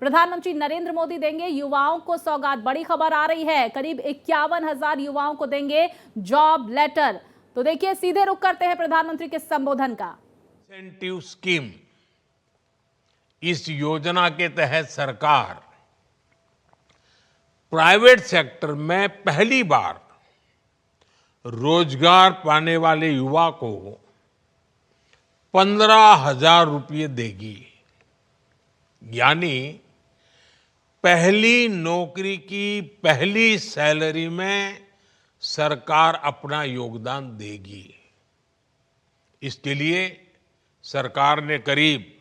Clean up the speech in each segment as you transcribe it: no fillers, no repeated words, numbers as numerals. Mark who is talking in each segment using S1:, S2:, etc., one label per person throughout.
S1: प्रधानमंत्री नरेंद्र मोदी देंगे युवाओं को सौगात। बड़ी खबर आ रही है, करीब 51,000 युवाओं को देंगे जॉब लेटर। तो देखिए, सीधे रुख करते हैं प्रधानमंत्री के संबोधन का।
S2: इंसेंटिव स्कीम, इस योजना के तहत सरकार प्राइवेट सेक्टर में पहली बार रोजगार पाने वाले युवा को 15,000 रुपये देगी। यानी पहली नौकरी की पहली सैलरी में सरकार अपना योगदान देगी। इसके लिए सरकार ने करीब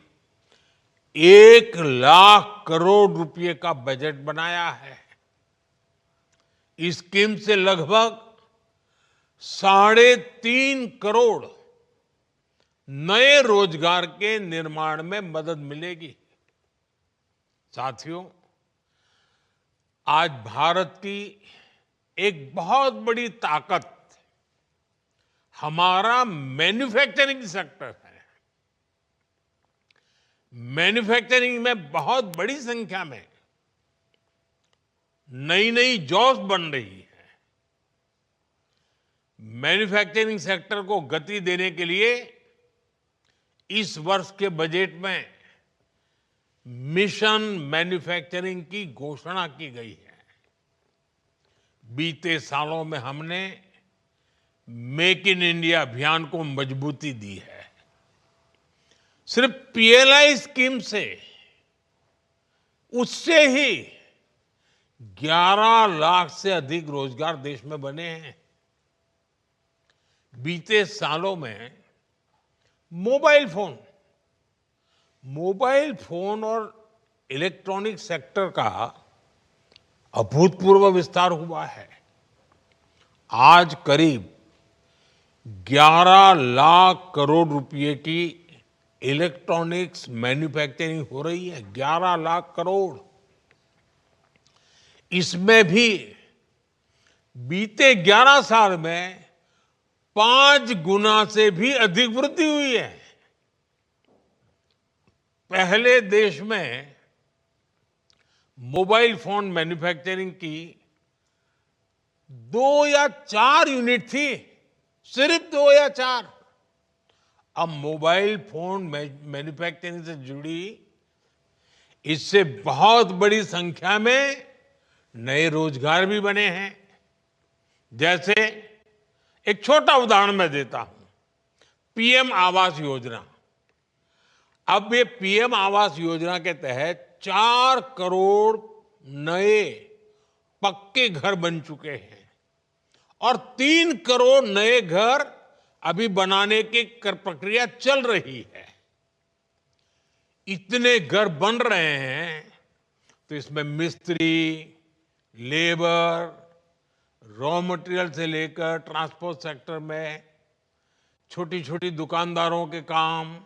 S2: 1,00,000 करोड़ रुपए का बजट बनाया है। इस स्कीम से लगभग 3.5 करोड़ नए रोजगार के निर्माण में मदद मिलेगी। साथियों, आज भारत की एक बहुत बड़ी ताकत हमारा मैन्युफैक्चरिंग सेक्टर है। मैन्युफैक्चरिंग में बहुत बड़ी संख्या में नई नई जॉब्स बन रही है। मैन्युफैक्चरिंग सेक्टर को गति देने के लिए इस वर्ष के बजट में मिशन मैन्युफैक्चरिंग की घोषणा की गई है। बीते सालों में हमने मेक इन इंडिया अभियान को मजबूती दी है। सिर्फ पीएलआई स्कीम से उससे ही 11 लाख से अधिक रोजगार देश में बने हैं। बीते सालों में मोबाइल फोन और इलेक्ट्रॉनिक सेक्टर का अभूतपूर्व विस्तार हुआ है। आज करीब 11 लाख करोड़ रुपए की इलेक्ट्रॉनिक्स मैन्युफैक्चरिंग हो रही है। 11 लाख करोड़। इसमें भी बीते 11 साल में 5 गुना से भी अधिक वृद्धि हुई है। पहले देश में मोबाइल फोन मैन्युफैक्चरिंग की 2 या 4 यूनिट थी, सिर्फ 2 या 4। अब मोबाइल फोन मैन्युफैक्चरिंग से जुड़ी इससे बहुत बड़ी संख्या में नए रोजगार भी बने हैं। जैसे एक छोटा उदाहरण मैं देता हूं, पीएम आवास योजना। अब ये पीएम आवास योजना के तहत 4 करोड़ नए पक्के घर बन चुके हैं और 3 करोड़ नए घर अभी बनाने की प्रक्रिया चल रही है। इतने घर बन रहे हैं तो इसमें मिस्त्री, लेबर, रॉ मटेरियल से लेकर ट्रांसपोर्ट सेक्टर में छोटी छोटी दुकानदारों के काम,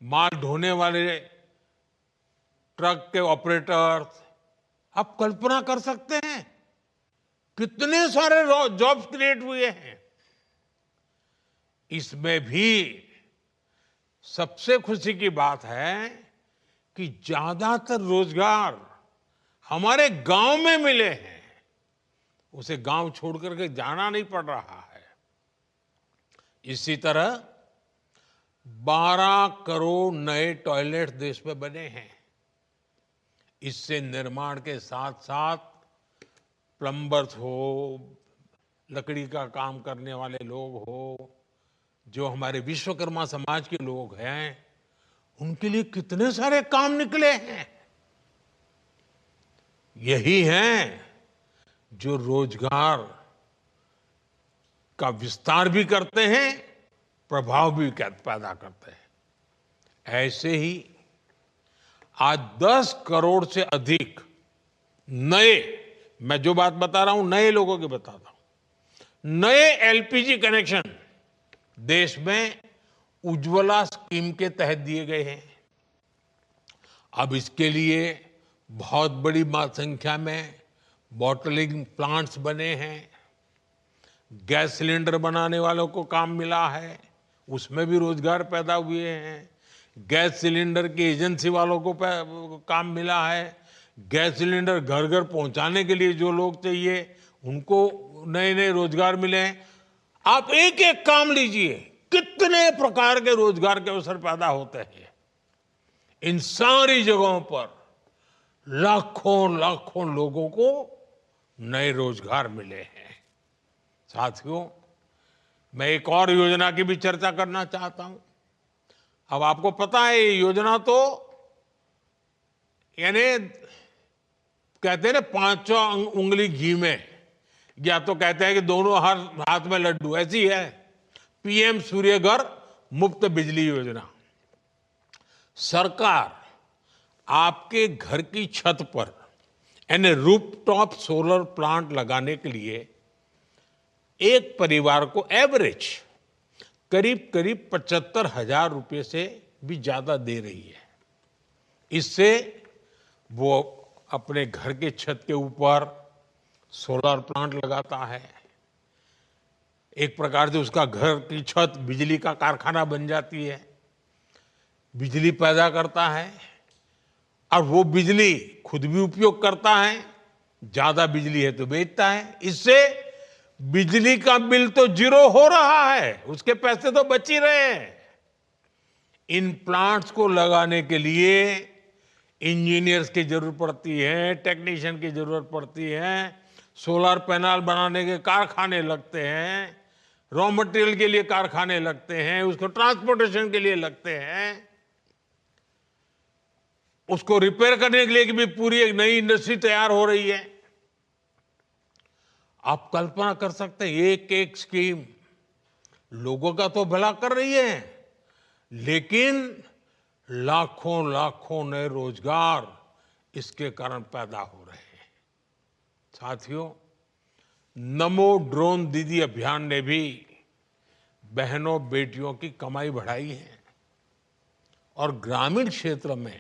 S2: माल ढोने वाले ट्रक के ऑपरेटर्स, आप कल्पना कर सकते हैं कितने सारे जॉब्स क्रिएट हुए हैं। इसमें भी सबसे खुशी की बात है कि ज्यादातर रोजगार हमारे गांव में मिले हैं। उसे गांव छोड़ करके जाना नहीं पड़ रहा है। इसी तरह 12 करोड़ नए टॉयलेट देश में बने हैं। इससे निर्माण के साथ साथ प्लम्बर्स हो, लकड़ी का काम करने वाले लोग हो, जो हमारे विश्वकर्मा समाज के लोग हैं, उनके लिए कितने सारे काम निकले हैं। यही हैं जो रोजगार का विस्तार भी करते हैं, प्रभाव भी पैदा करते हैं। ऐसे ही आज 10 करोड़ से अधिक नए, मैं जो बात बता रहा हूं नए लोगों के बताता हूं, नए एलपीजी कनेक्शन देश में उज्ज्वला स्कीम के तहत दिए गए हैं। अब इसके लिए बहुत बड़ी संख्या में बॉटलिंग प्लांट्स बने हैं। गैस सिलेंडर बनाने वालों को काम मिला है, उसमें भी रोजगार पैदा हुए हैं। गैस सिलेंडर की एजेंसी वालों को काम मिला है। गैस सिलेंडर घर घर पहुंचाने के लिए जो लोग चाहिए उनको नए नए रोजगार मिले हैं। आप एक एक काम लीजिए, कितने प्रकार के रोजगार के अवसर पैदा होते हैं। इन सारी जगहों पर लाखों लाखों लोगों को नए रोजगार मिले हैं। साथियों, मैं एक और योजना की भी चर्चा करना चाहता हूं। अब आपको पता है ये योजना तो यानी कहते हैं ना पांचों उंगली घी में, या तो कहते हैं कि दोनों हाथ में लड्डू, ऐसी है। पीएम सूर्यघर मुफ्त बिजली योजना। सरकार आपके घर की छत पर यानी रूफटॉप सोलर प्लांट लगाने के लिए एक परिवार को एवरेज करीब करीब 75,000 रुपये से भी ज्यादा दे रही है। इससे वो अपने घर के छत के ऊपर सोलर प्लांट लगाता है। एक प्रकार से उसका घर की छत बिजली का कारखाना बन जाती है, बिजली पैदा करता है और वो बिजली खुद भी उपयोग करता है। ज्यादा बिजली है तो बेचता है। इससे बिजली का बिल तो जीरो हो रहा है, उसके पैसे तो बच ही रहे हैं। इन प्लांट्स को लगाने के लिए इंजीनियर्स की जरूरत पड़ती है, टेक्नीशियन की जरूरत पड़ती है, सोलर पैनल बनाने के कारखाने लगते हैं, रॉ मटेरियल के लिए कारखाने लगते हैं, उसको ट्रांसपोर्टेशन के लिए लगते हैं, उसको रिपेयर करने के लिए भी पूरी एक नई इंडस्ट्री तैयार हो रही है। आप कल्पना कर सकते हैं, एक एक स्कीम लोगों का तो भला कर रही है, लेकिन लाखों लाखों नए रोजगार इसके कारण पैदा हो रहे हैं। साथियों, नमो ड्रोन दीदी अभियान ने भी बहनों बेटियों की कमाई बढ़ाई है और ग्रामीण क्षेत्र में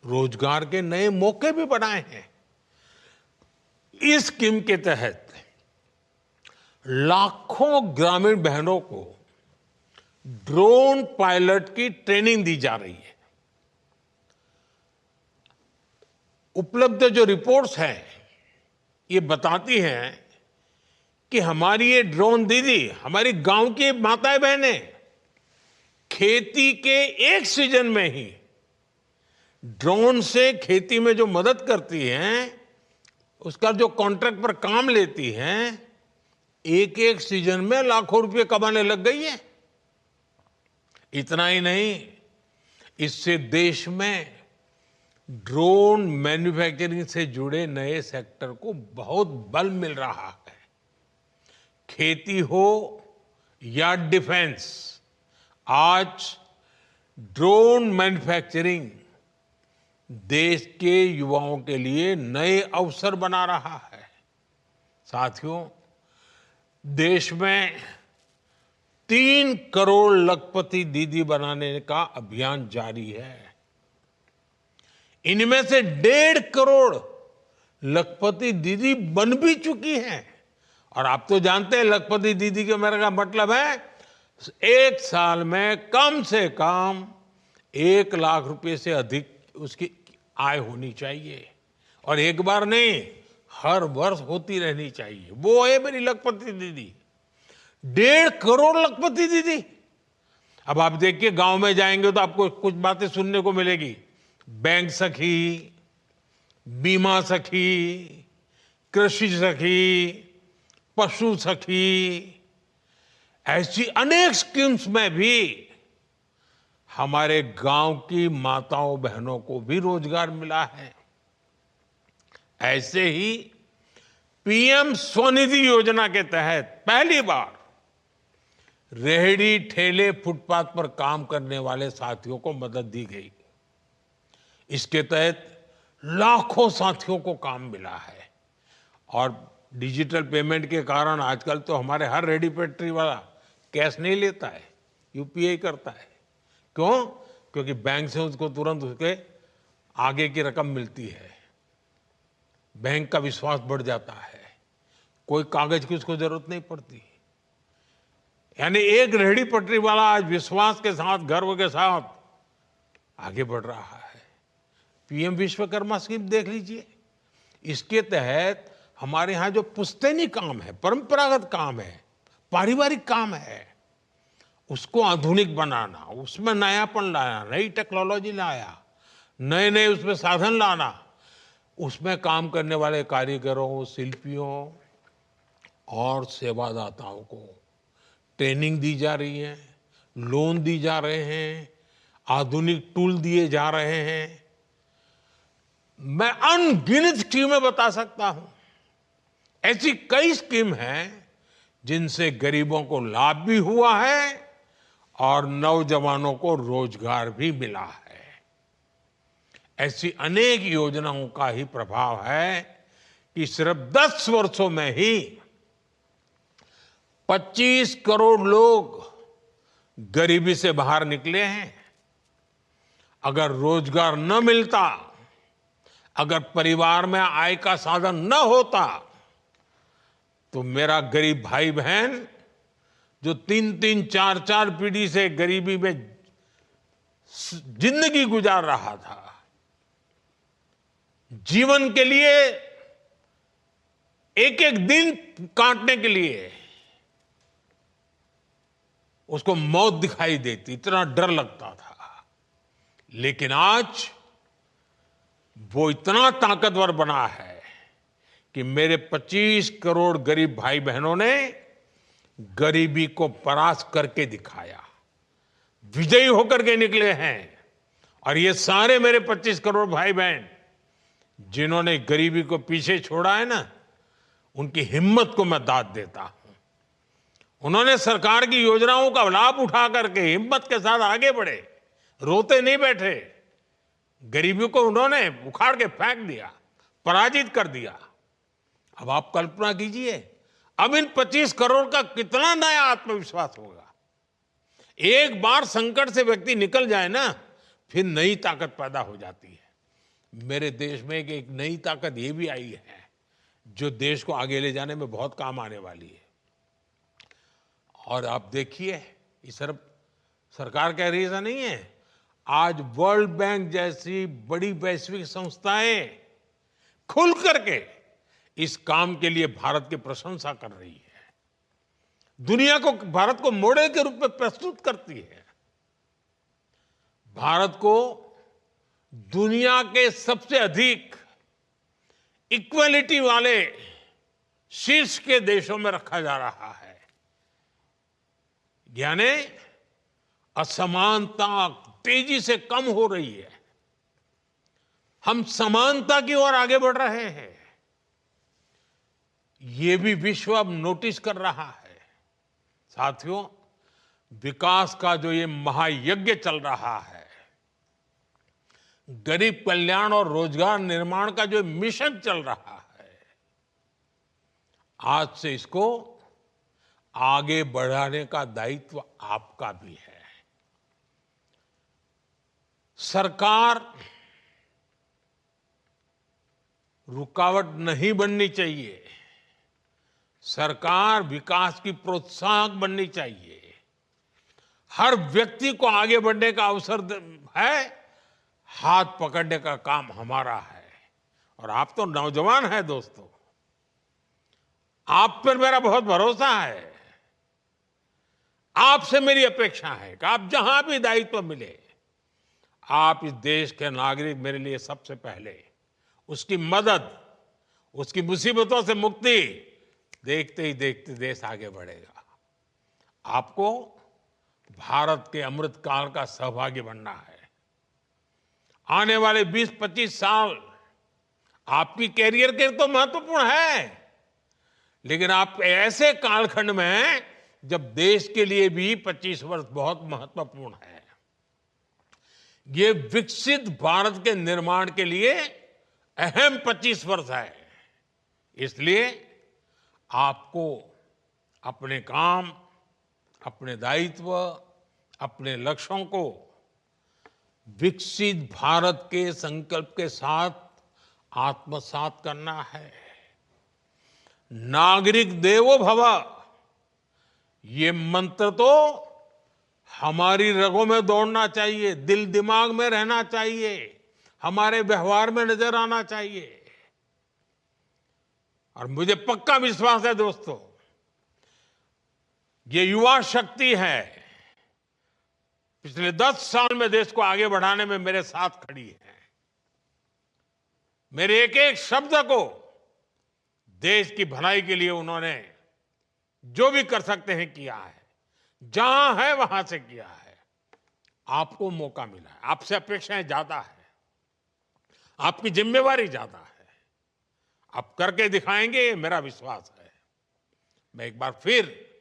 S2: रोजगार के नए मौके भी बनाए हैं। इस स्कीम के तहत लाखों ग्रामीण बहनों को ड्रोन पायलट की ट्रेनिंग दी जा रही है। उपलब्ध जो रिपोर्ट्स हैं ये बताती हैं कि हमारी ये ड्रोन दीदी, हमारी गांव की माताएं बहनें खेती के एक सीजन में ही ड्रोन से खेती में जो मदद करती हैं, उसका जो कॉन्ट्रैक्ट पर काम लेती हैं, एक एक सीजन में लाखों रुपए कमाने लग गई है। इतना ही नहीं, इससे देश में ड्रोन मैन्युफैक्चरिंग से जुड़े नए सेक्टर को बहुत बल मिल रहा है। खेती हो या डिफेंस, आज ड्रोन मैन्युफैक्चरिंग देश के युवाओं के लिए नए अवसर बना रहा है। साथियों, देश में 3 करोड़ लखपति दीदी बनाने का अभियान जारी है। इनमें से 1.5 करोड़ लखपति दीदी बन भी चुकी हैं। और आप तो जानते हैं लखपति दीदी के मेरे का मतलब है एक साल में कम से कम 1 लाख रुपए से अधिक उसकी आय होनी चाहिए, और एक बार नहीं, हर वर्ष होती रहनी चाहिए। वो है मेरी लखपति दीदी, 1.5 करोड़ लखपति दीदी। अब आप देखिए, गांव में जाएंगे तो आपको कुछ बातें सुनने को मिलेगी। बैंक सखी, बीमा सखी, कृषि सखी, पशु सखी, ऐसी अनेक स्कीम्स में भी हमारे गांव की माताओं बहनों को भी रोजगार मिला है। ऐसे ही पीएम स्वनिधि योजना के तहत पहली बार रेहड़ी ठेले फुटपाथ पर काम करने वाले साथियों को मदद दी गई। इसके तहत लाखों साथियों को काम मिला है। और डिजिटल पेमेंट के कारण आजकल तो हमारे हर रेहड़ी पटरी वाला कैश नहीं लेता है, यूपीआई करता है। क्यों? क्योंकि बैंक से उसको तुरंत उसके आगे की रकम मिलती है, बैंक का विश्वास बढ़ जाता है, कोई कागज की उसको जरूरत नहीं पड़ती। यानी एक रेहड़ी पटरी वाला आज विश्वास के साथ, गर्व के साथ आगे बढ़ रहा है। पीएम विश्वकर्मा स्कीम देख लीजिए। इसके तहत हमारे यहाँ जो पुश्तैनी काम है, परंपरागत काम है, पारिवारिक काम है, उसको आधुनिक बनाना, उसमें नयापन लाना, नई टेक्नोलॉजी लाया, नए नए उसमें साधन लाना, उसमें काम करने वाले कारीगरों, शिल्पियों और सेवादाताओं को ट्रेनिंग दी जा रही है, लोन दी जा रहे हैं, आधुनिक टूल दिए जा रहे हैं। मैं अनगिनत स्कीमें बता सकता हूं। ऐसी कई स्कीम हैं जिनसे गरीबों को लाभ भी हुआ है और नौजवानों को रोजगार भी मिला है। ऐसी अनेक योजनाओं का ही प्रभाव है कि सिर्फ 10 वर्षों में ही 25 करोड़ लोग गरीबी से बाहर निकले हैं। अगर रोजगार न मिलता, अगर परिवार में आय का साधन न होता, तो मेरा गरीब भाई बहन जो 3-3, 4-4 पीढ़ी से गरीबी में जिंदगी गुजार रहा था, जीवन के लिए एक एक दिन काटने के लिए उसको मौत दिखाई देती, इतना डर लगता था। लेकिन आज वो इतना ताकतवर बना है कि मेरे 25 करोड़ गरीब भाई बहनों ने गरीबी को परास्त करके दिखाया, विजयी होकर के निकले हैं। और ये सारे मेरे 25 करोड़ भाई बहन जिन्होंने गरीबी को पीछे छोड़ा है ना, उनकी हिम्मत को मैं दाद देता हूं। उन्होंने सरकार की योजनाओं का लाभ उठा करके हिम्मत के साथ आगे बढ़े, रोते नहीं बैठे। गरीबी को उन्होंने उखाड़ के फेंक दिया, पराजित कर दिया। अब आप कल्पना कीजिए, अब इन 25 करोड़ का कितना नया आत्मविश्वास होगा। एक बार संकट से व्यक्ति निकल जाए ना, फिर नई ताकत पैदा हो जाती है। मेरे देश में एक नई ताकत ये भी आई है जो देश को आगे ले जाने में बहुत काम आने वाली है। और आप देखिए, ये सिर्फ सरकार कह रही है ऐसा नहीं है। आज वर्ल्ड बैंक जैसी बड़ी वैश्विक संस्थाएं खुल करके इस काम के लिए भारत की प्रशंसा कर रही है, दुनिया को, भारत को मॉडल के रूप में प्रस्तुत करती है। भारत को दुनिया के सबसे अधिक इक्वलिटी वाले शीर्ष के देशों में रखा जा रहा है। यानी असमानता तेजी से कम हो रही है, हम समानता की ओर आगे बढ़ रहे हैं। ये भी विश्व अब नोटिस कर रहा है। साथियों, विकास का जो ये महायज्ञ चल रहा है, गरीब कल्याण और रोजगार निर्माण का जो मिशन चल रहा है, आज से इसको आगे बढ़ाने का दायित्व आपका भी है। सरकार रुकावट नहीं बननी चाहिए, सरकार विकास की प्रोत्साहक बननी चाहिए। हर व्यक्ति को आगे बढ़ने का अवसर है, हाथ पकड़ने का काम हमारा है। और आप तो नौजवान हैं दोस्तों, आप पर मेरा बहुत भरोसा है। आपसे मेरी अपेक्षा है कि आप जहां भी दायित्व मिले, आप इस देश के नागरिक मेरे लिए सबसे पहले उसकी मदद, उसकी मुसीबतों से मुक्ति देखते ही देखते देश आगे बढ़ेगा। आपको भारत के अमृत काल का सहभागी बनना है। आने वाले 20-25 साल आपकी कैरियर के तो महत्वपूर्ण है, लेकिन आप ऐसे कालखंड में हैं जब देश के लिए भी 25 वर्ष बहुत महत्वपूर्ण है। ये विकसित भारत के निर्माण के लिए अहम 25 वर्ष है। इसलिए आपको अपने काम, अपने दायित्व, अपने लक्ष्यों को विकसित भारत के संकल्प के साथ आत्मसात करना है। नागरिक देवो भव, ये मंत्र तो हमारी रगों में दौड़ना चाहिए, दिल दिमाग में रहना चाहिए, हमारे व्यवहार में नजर आना चाहिए। और मुझे पक्का विश्वास है दोस्तों, ये युवा शक्ति है, पिछले 10 साल में देश को आगे बढ़ाने में मेरे साथ खड़ी है। मेरे एक एक शब्द को देश की भलाई के लिए उन्होंने जो भी कर सकते हैं किया है, जहां है वहां से किया है। आपको मौका मिला है, आपसे अपेक्षाएं ज्यादा है, आपकी जिम्मेवारी ज्यादा है, आप करके दिखाएंगे, ये मेरा विश्वास है। मैं एक बार फिर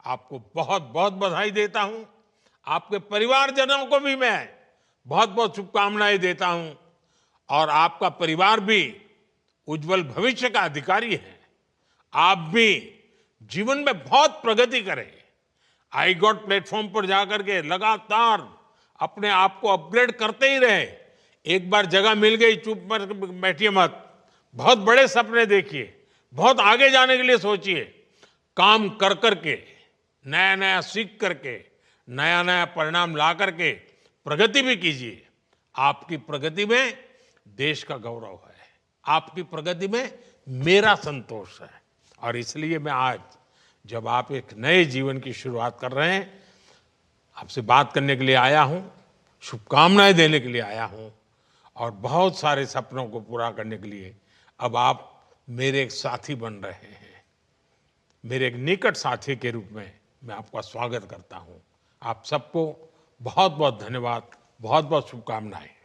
S2: आपको बहुत बहुत बधाई देता हूं। आपके परिवारजनों को भी मैं बहुत बहुत शुभकामनाएं देता हूं। और आपका परिवार भी उज्जवल भविष्य का अधिकारी है। आप भी जीवन में बहुत प्रगति करें। आई गॉट प्लेटफॉर्म पर जाकर के लगातार अपने आप को अपग्रेड करते ही रहे। एक बार जगह मिल गई, चुप पर बैठिए मत, बहुत बड़े सपने देखिए, बहुत आगे जाने के लिए सोचिए, काम कर करके, नया नया सीख करके, नया नया परिणाम ला करके प्रगति भी कीजिए। आपकी प्रगति में देश का गौरव है, आपकी प्रगति में मेरा संतोष है। और इसलिए मैं आज, जब आप एक नए जीवन की शुरुआत कर रहे हैं, आपसे बात करने के लिए आया हूं, शुभकामनाएं देने के लिए आया हूं, और बहुत सारे सपनों को पूरा करने के लिए अब आप मेरे एक साथी बन रहे हैं। मेरे एक निकट साथी के रूप में मैं आपका स्वागत करता हूं। आप सबको बहुत बहुत धन्यवाद, बहुत बहुत शुभकामनाएं।